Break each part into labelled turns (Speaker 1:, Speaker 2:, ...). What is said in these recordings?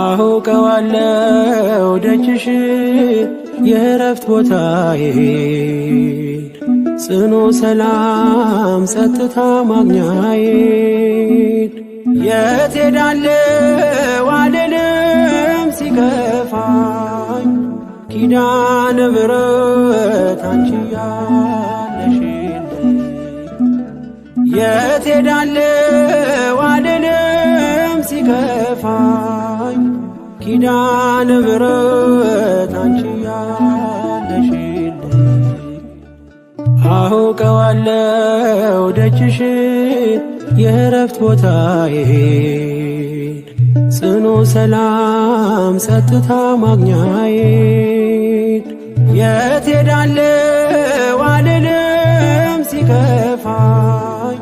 Speaker 1: አውቀዋለሁ ደጅሽ የእረፍት ቦታዬን ጽኑ ሰላም ጸጥታ ማግኛዬን የት ሄዳለሁ አልልም ሲከፋኝ ኪዳነ ምሕረት አንቺ ያለሽልኝ የት ሄዳለሁ አልልም ሲከፋኝ ኪዳነ ምሕረት አንቺ ያለሽልኝ አውቀዋለሁ ደጅሽን የእረፍት ቦታዬን ጽኑ ሰላም ጸጥታ ማግኛዬን የት ሄዳለሁ አልልም ሲከፋኝ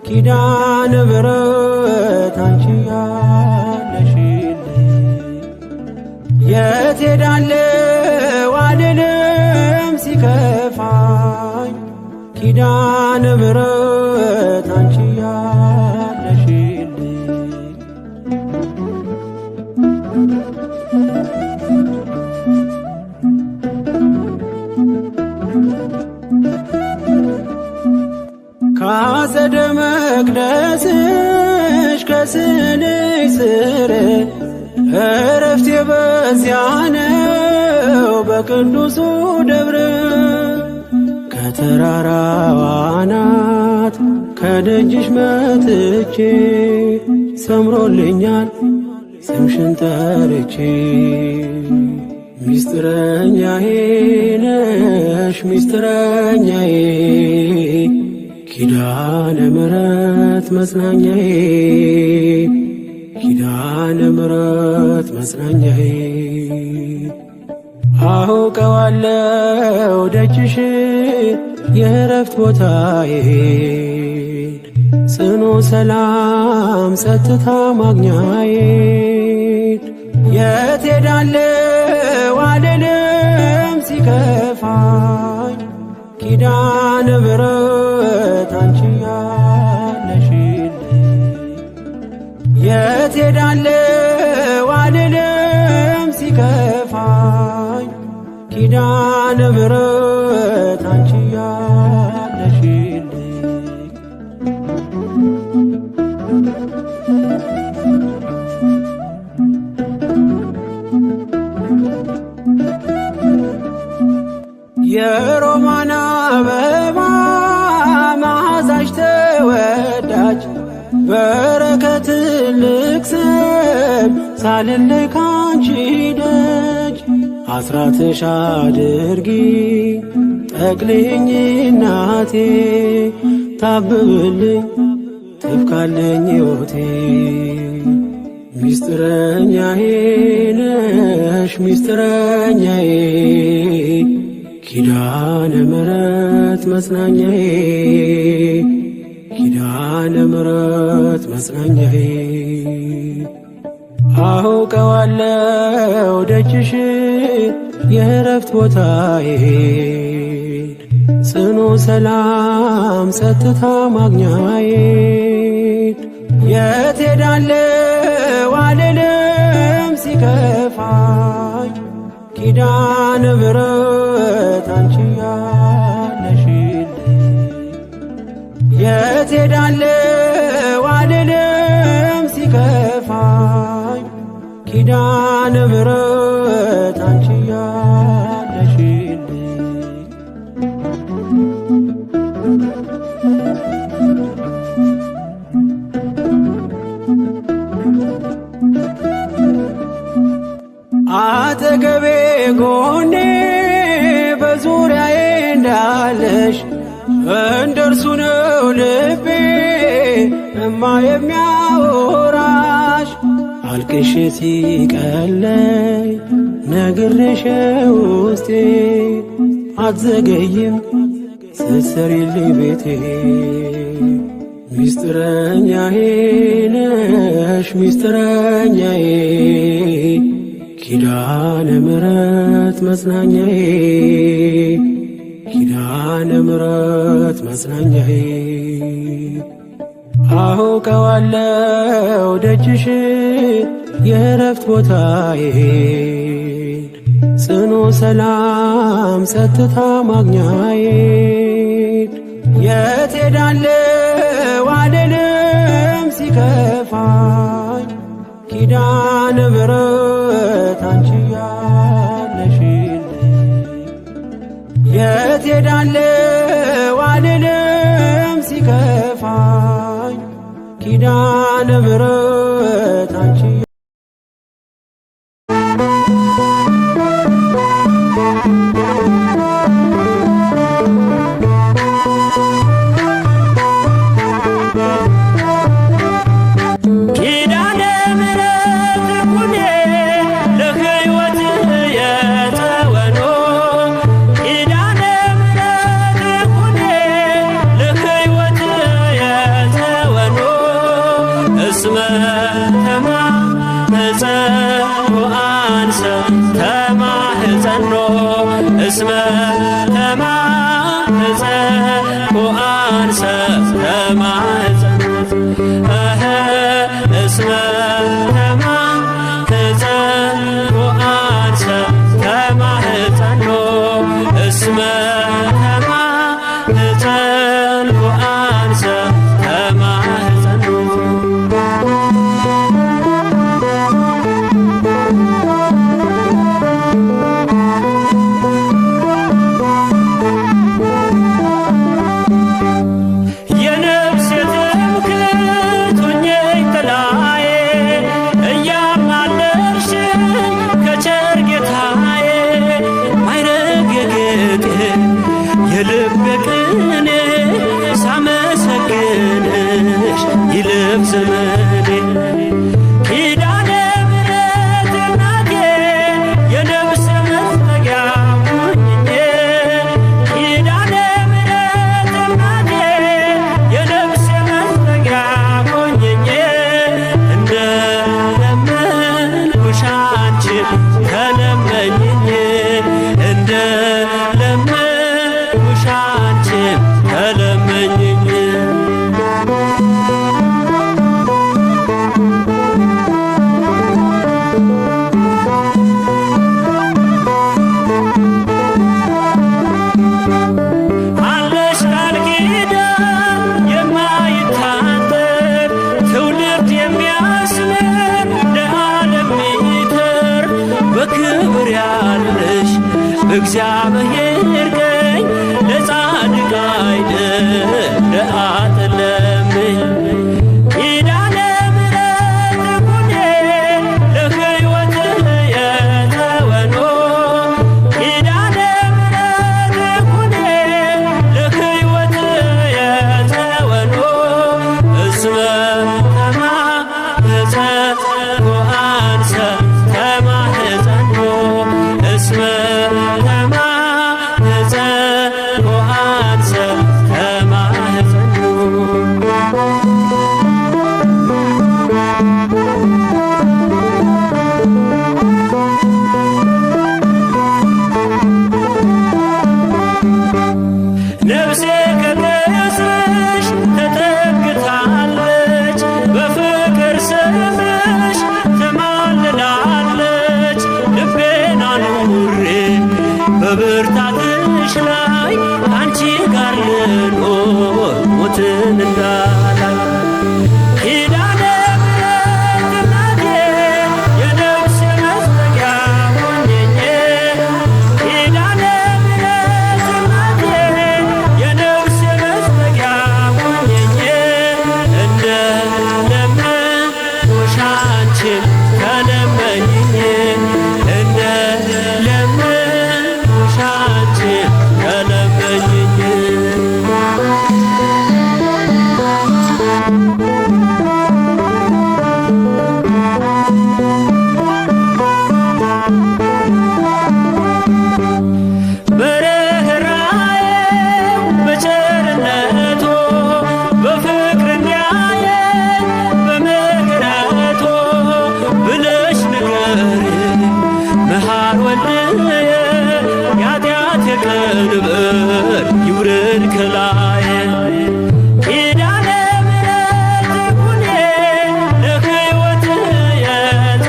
Speaker 1: ኪዳነ ምሕረት አንቺ ያለሽልኝ የት ሄዳለሁ አልልም ሲከፋኝ ኪዳነ ምሕረት አንቺ ያለሽልኝ ከአጸደ መቅደስሽ ከስዕልሽ ስር እረፍቴ በዚያ ነው በቅዱሱ ደብር ከተራራው አናት ከደጅሽ መጥቼ ሰምሮልኛል ስምሽን ጠርቼ ሚስጥረኛዬ ነሽ ሚስጥረኛዬ ኪዳነ ምሕረት መጽናኛዬ ኪዳነ ምሕረት መጽናኛዬ አውቀዋለሁ ደጅሽን የእረፍት ቦታዬን ጽኑ ሰላም ጸጥታ ማግኛዬን የት ሄዳለሁ አልልም ሲከፋኝ ኪዳነ ምሕረት አንቺ ያለሽልኝ የት ሄዳለሁ አልልም ሲከፋኝ ኪዳነ ምሕረት አንቺ ያለሽልኝ የሮማን አበባ መዓዛሽ ተወዳጅ በረከት ልቅሰም ሳልለይ ካንቺ ደጅ አስራትሽ አድርጊ ጠቅልኝ እናቴ ታብብልኝ ትፍካለኝ ሕይወቴ ሚስጥረኛዬ ነሽ ሚስጥረኛዬ ኪዳነ ምሕረት መጽናኛዬ ኪዳነ ምሕረት መጽናኛዬ አውቀዋለሁ ደጅሽን የእረፍት ቦታዬን ጽኑ ሰላም ጸጥታ ማግኛዬን የት ሄዳለሁ አልልም ሲከፋኝ ኪዳነ ምሕረት አንቺ ያለሽልኝ የት ሄዳለሁ አልልም ሲከፋኝ ኪዳነ ምሕረት አንቺ ያለሽልኝ አጠገቤ ጎኔ በዙሪያዬ እንዳለሽ እንደርሱ ነው ልቤ እማ የሚያወራሽ አልቅሼ ሲቀለይ ነግሬሽ ውስጤ አትዘገይም ስትሰሪልኝ ቤቴ ሚስጥረኛዬ ነሽ ሚስጥረኛዬ ኪዳነ ምሕረት መጽናኛዬ ኪዳነ ምሕረት መጽናኛዬ አውቀዋለሁ ደጅሽን የእረፍት ቦታዬ ጽኑ ሰላም ጸጥታ ማግኛዬ የት ሄዳለሁ አልልም ሲከፋኝ ኪዳነ ምሕረት አንቺ ያለሽልኝ የት ሄዳለሁ አልልም ሲከፋኝ ኪዳነ ምሕረት አንቺ እስመ ተማኅፀንኩ አንሰ ተማኅፀንኩ እስመ ተማኅፀንኩ አንሰ ተማኅፀንኩ እስመ ተማኅፀንኩ አንሰ ተማኅፀንኩ ይልፍ ዘመኔ ኪዳነ ምሕረት እናቴ የነፍስ መጠጊያ ሁኚኝ ኪዳነ ምሕረት እናቴ የነፍስ መጠጊያ ሁኚኝ እንደ ለመንኩሽ አንቺን ተለመኝኝ እንደ ለመንኩሽ አንቺን ተለመኝኝ በክብር ያለሽ እግዚአብሔር ቀኝ ለጻድቅ አይደል ለአጥለምኝ ኪዳነ ምሕረት ኩኔ ለሕይወት የተወኖ ኪዳነ ምሕረት ኩኔ ለሕይወት የተወኖ እስመ ተማኅፀንኩ አንሰ ተማኅፀንኩ እስመ ተማኅፀንኩ አንሰ ተማኅፀንኩ ነፍሴ ከገጽሽ ተጠግታለች በፍቅር ስምሽ ትማልዳለች ልቤን አኑሬ በብርታትሽ ላይ አንቺ ጋር ልኖር ሞትን እንዳላይ ኪዳነ ምሕረት እናቴ የነፍስ መጠጊያ ሁኚኝ ኪዳነ ምሕረት እናቴ የነፍስ መጠጊያ ሁኚኝ እንደ ለመንኩሽ አንቺን ተለመኝኝ እንደ ለመንኩሽ አንቺን ተለመኝኝ በርኅራኄው በቸርነቱ በፍቅር እንዲያየን በምሕረቱ ብለሽ ንገሪኝ መሐር ወልድየ የኃጢአቴ ቀንበር ይውረድ ከላዬ ኪዳነ ምሕረት ኩኔ ለሕይወት የተወኖ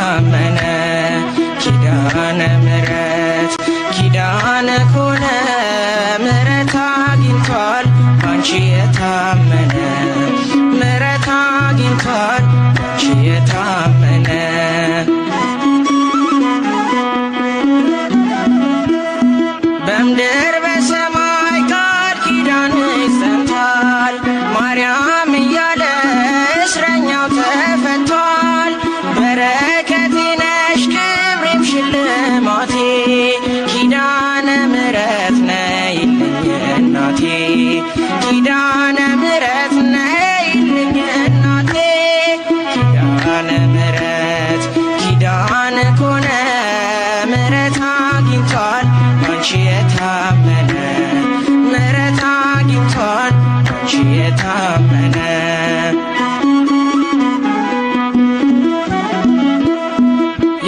Speaker 2: የታመነ ኪዳነ ምሕረት ኪዳነ ኮነ ምሕረት አግኝቷል ባንቺ የታመነ ምሕረት አግኝቷል ባንቺ የታመነ በምድር በሰማይ ቃል ኪዳንሽ ጸንቷል ማርያም እያለ እስረኛው ተፈቷል። በረከቴ ነሽ ክብሬም ሽልማቴ ኪዳነ ምሕረት ነይልኝ እናቴ ኪዳነ ምሕረት ነይልኝ እናቴ ኪዳነ ምሕረት ኪዳነ ኮነ ምሕረት አግኝቷል ባንቺ የታመነ ምሕረት አግኝቷል ባንቺ የታመነ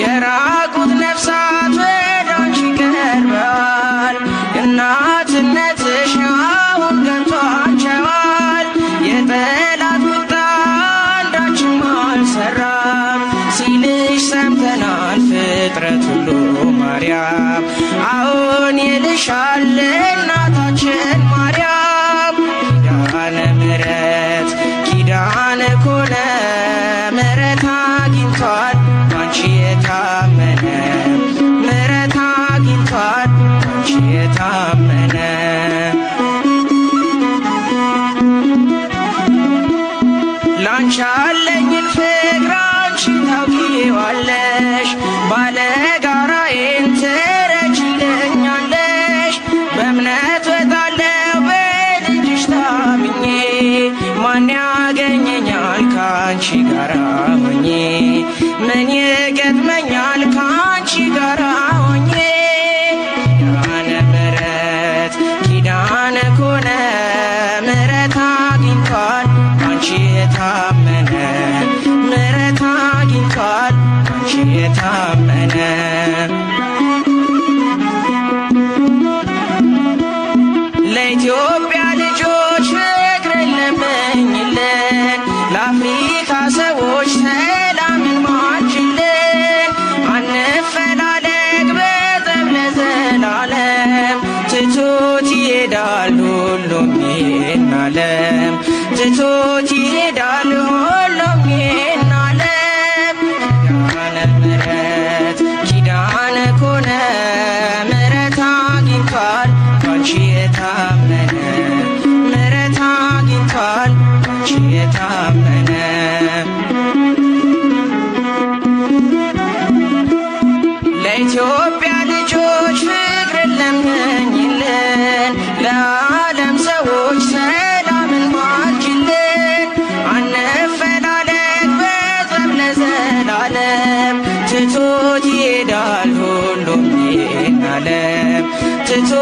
Speaker 2: የራቁት ነፍሳት ወደ አንቺ ቀርበዋል እናትነትሽ አሁን ገብቷቸዋል። የጠላት ቁጣ አንዳችም አልሰራም ሲልሽ ሰምተናል ፍጥረት ሁሉ ማርያም አሁን ይልሻል እናታችን ማርያም ኪዳነ ምሕረት ኪዳነ ኮነ ምሕረት አግኝቷል ባንቺ የታመነ ምሕረት አግኝቷል ባንቺ የታመነ ላንቺ ያለኝን ፍቅር አንቺ ታውቂዋለሽ ባለጋራዬን ትረጂልኛለሽ በእምነት ወጣለሁ በልጅሽ ታምኜ ማን ያገኘኛል ካንቺ ጋራ ሆኜ ምን ይገጥመኛል ካንቺ ጋራ ሆኜ ኪዳነ ምሕረት ኪዳነ ኮነ ምሕረት አግኝቷል ባንቺ የታመነ ምሕረት አግኝቷል ባንቺ የታመነ ለኢትዮጵያ ልጆች ፍቅርን ለምኝልን ለአፍሪካ ሰዎች ሰላምን ማልጅልን አንፈላለግ በጠብ ለዘላለም ትቶት ይሄዳል ሁሉም ይህን ዓለም ትቶት ይሄዳል ሁሉም ይህን ዓለም ኪዳነ ምሕረት ኪዳነ ኮነ ምሕረት አግኝቷል ባንቺ የታመነ ምሕረት አግኝቷል ባንቺ የታመነ ለኢትዮጵያ ልጆች ፍቅርን ለምኝልን ለዓለም ሰዎች ሰላምን ማልጅልን አንፈላለግ በጠብ ለዘላለም ትቶት ይሄዳል ሁሉም ይህን ዓለም ትቶ